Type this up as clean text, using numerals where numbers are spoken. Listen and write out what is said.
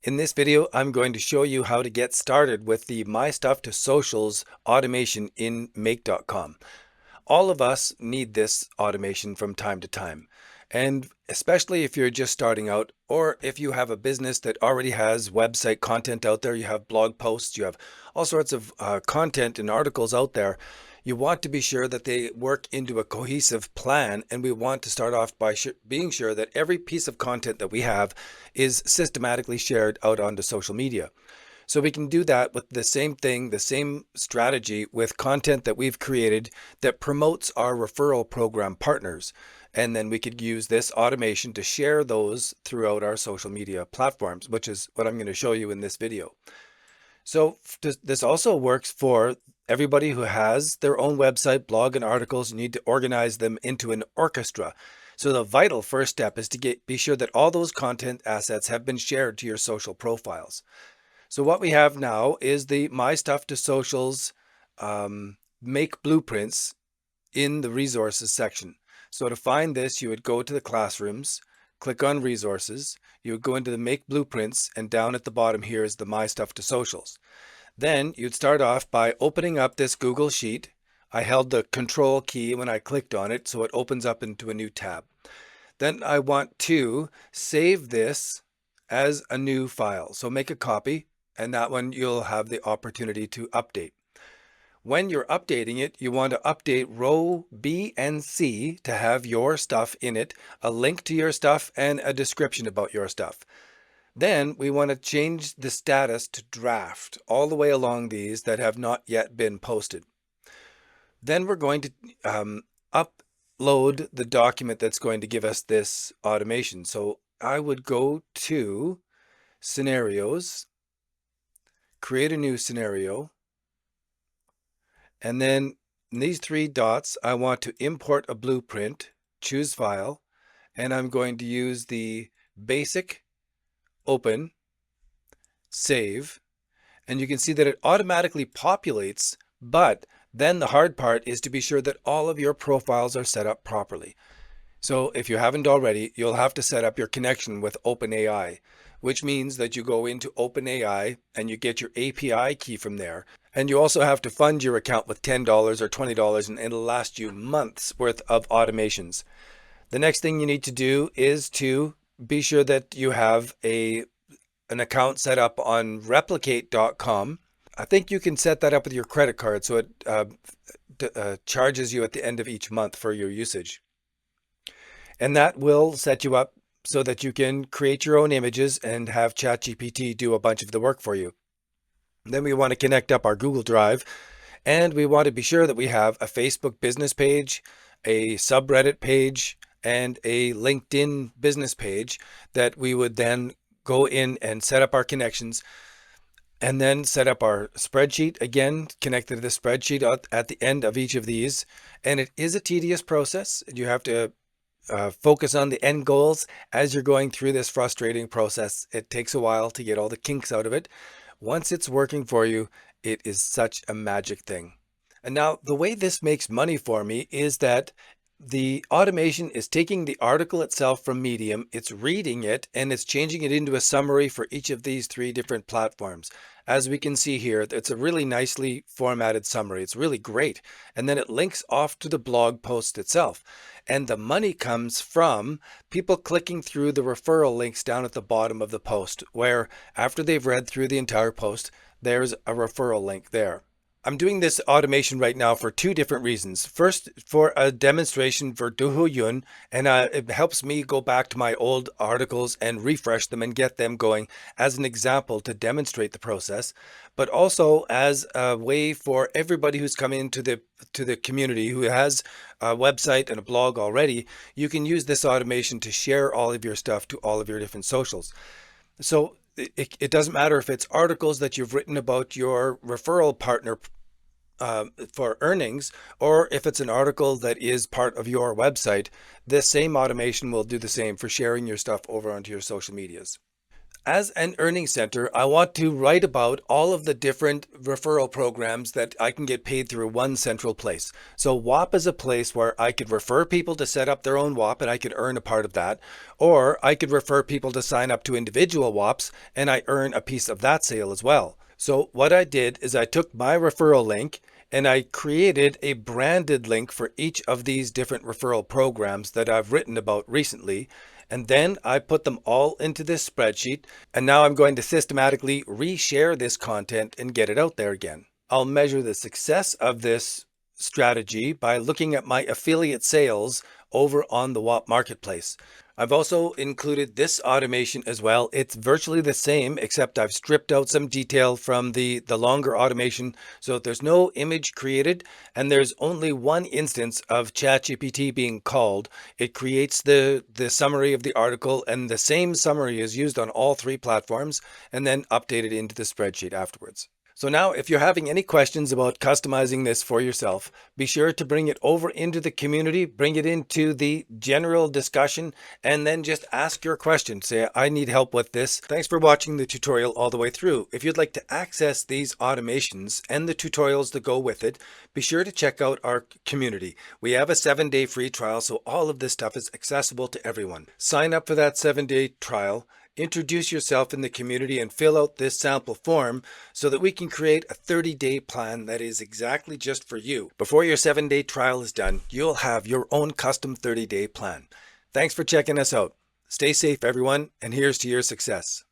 In this video, I'm going to show you how to get started with the My Stuff to Socials automation in Make.com. All of us need this automation from time to time. And especially if you're just starting out, or if you have a business that already has website content out there, you have blog posts, you have all sorts of content and articles out there, you want to be sure that they work into a cohesive plan. And we want to start off by being sure that every piece of content that we have is systematically shared out onto social media. So we can do that with the same thing, the same strategy with content that we've created that promotes our referral program partners. And then we could use this automation to share those throughout our social media platforms, which is what I'm going to show you in this video. So this also works for everybody who has their own website, blog, and articles. You need to organize them into an orchestra. So the vital first step is to be sure that all those content assets have been shared to your social profiles. So what we have now is the My Stuff to Socials Make Blueprints in the Resources section. So to find this, you would go to the Classrooms, click on Resources, you would go into the Make Blueprints, and down at the bottom here is the My Stuff to Socials. Then you'd start off by opening up this Google Sheet. I held the Control key when I clicked on it, so it opens up into a new tab. Then I want to save this as a new file. So make a copy, and that one you'll have the opportunity to update. When you're updating it, you want to update row B and C to have your stuff in it, a link to your stuff, and a description about your stuff. Then we want to change the status to draft all the way along these that have not yet been posted. Then we're going to upload the document that's going to give us this automation. So I would go to Scenarios, create a new scenario, and then in these three dots, I want to import a blueprint, choose File, and I'm going to use the Basic, Open, Save, and you can see that it automatically populates, but then the hard part is to be sure that all of your profiles are set up properly. So if you haven't already, you'll have to set up your connection with OpenAI, which means that you go into OpenAI and you get your API key from there. And you also have to fund your account with $10 or $20, and it'll last you months worth of automations. The next thing you need to do is to be sure that you have an account set up on replicate.com. I think you can set that up with your credit card, so it charges you at the end of each month for your usage. And that will set you up so that you can create your own images and have ChatGPT do a bunch of the work for you. Then we want to connect up our Google Drive, and we want to be sure that we have a Facebook business page, a subreddit page, and a LinkedIn business page that we would then go in and set up our connections, and then set up our spreadsheet, again connected to the spreadsheet at the end of each of these. And it is a tedious process. You have to focus on the end goals as you're going through this frustrating process. It takes a while to get all the kinks out of it. Once it's working for you, it is such a magic thing. And now the way this makes money for me is that the automation is taking the article itself from Medium, it's reading it, and it's changing it into a summary for each of these three different platforms. As we can see here, it's a really nicely formatted summary. It's really great. And then it links off to the blog post itself. And the money comes from people clicking through the referral links down at the bottom of the post, where after they've read through the entire post, there's a referral link there. I'm doing this automation right now for two different reasons. First, for a demonstration for Duhu Yun, and it helps me go back to my old articles and refresh them and get them going as an example to demonstrate the process, but also as a way for everybody who's coming into the community who has a website and a blog already. You can use this automation to share all of your stuff to all of your different socials. So it doesn't matter if it's articles that you've written about your referral partner for earnings, or if it's an article that is part of your website, this same automation will do the same for sharing your stuff over onto your social medias. As an earning center, I want to write about all of the different referral programs that I can get paid through one central place. So WAP is a place where I could refer people to set up their own WAP and I could earn a part of that. Or I could refer people to sign up to individual WAPs and I earn a piece of that sale as well. So what I did is I took my referral link and I created a branded link for each of these different referral programs that I've written about recently. And then I put them all into this spreadsheet. And now I'm going to systematically reshare this content and get it out there again. I'll measure the success of this strategy by looking at my affiliate sales over on the WAP marketplace. I've also included this automation as well. It's virtually the same, except I've stripped out some detail from the longer automation. So there's no image created and there's only one instance of ChatGPT being called. It creates the summary of the article, and the same summary is used on all three platforms and then updated into the spreadsheet afterwards. So now if you're having any questions about customizing this for yourself, be sure to bring it over into the community, bring it into the general discussion, and then just ask your question. Say, I need help with this. Thanks for watching the tutorial all the way through. If you'd like to access these automations and the tutorials that go with it, be sure to check out our community. We have a 7-day free trial, so all of this stuff is accessible to everyone. Sign up for that 7-day trial. Introduce yourself in the community and fill out this sample form so that we can create a 30-day plan that is exactly just for you. Before your 7-day trial is done, you'll have your own custom 30-day plan. Thanks for checking us out. Stay safe, everyone, and here's to your success.